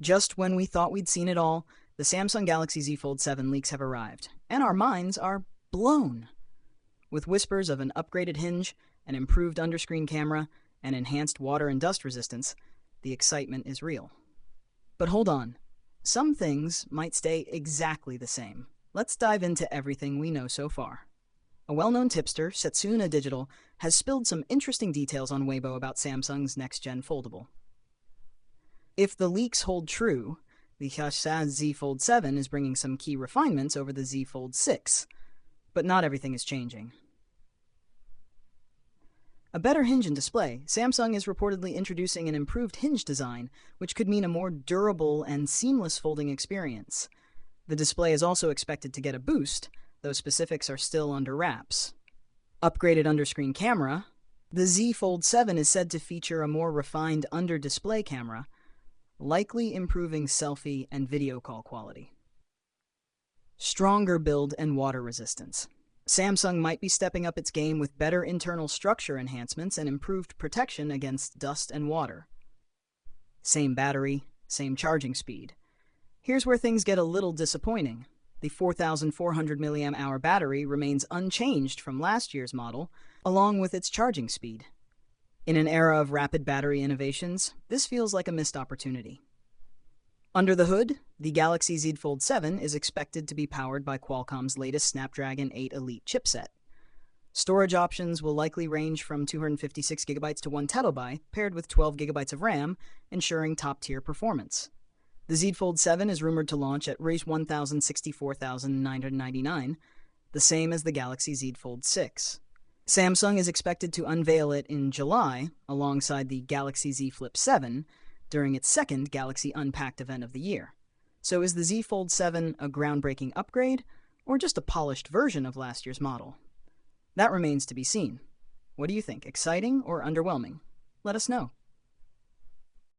Just when we thought we'd seen it all, the Samsung Galaxy Z Fold 7 leaks have arrived, and our minds are blown. With whispers of an upgraded hinge, an improved underscreen camera, and enhanced water and dust resistance, the excitement is real. But hold on, some things might stay exactly the same. Let's dive into everything we know so far. A well-known tipster, Setsuna Digital, has spilled some interesting details on Weibo about Samsung's next-gen foldable. If the leaks hold true, the Giga Z Fold 7 is bringing some key refinements over the Z Fold 6, but not everything is changing. A better hinge and display, Samsung is reportedly introducing an improved hinge design, which could mean a more durable and seamless folding experience. The display is also expected to get a boost, though specifics are still under wraps. Upgraded underscreen camera, the Z Fold 7 is said to feature a more refined under-display camera, likely improving selfie and video call quality. Stronger build and water resistance. Samsung might be stepping up its game with better internal structure enhancements and improved protection against dust and water. Same battery, same charging speed. Here's where things get a little disappointing. The 4,400 mAh battery remains unchanged from last year's model, along with its charging speed. In an era of rapid battery innovations, this feels like a missed opportunity. Under the hood, the Galaxy Z Fold 7 is expected to be powered by Qualcomm's latest Snapdragon 8 Elite chipset. Storage options will likely range from 256GB to 1TB, paired with 12GB of RAM, ensuring top-tier performance. The Z Fold 7 is rumored to launch at $1,064,999, the same as the Galaxy Z Fold 6. Samsung is expected to unveil it in July, alongside the Galaxy Z Flip 7, during its second Galaxy Unpacked event of the year. So is the Z Fold 7 a groundbreaking upgrade, or just a polished version of last year's model? That remains to be seen. What do you think, exciting or underwhelming? Let us know.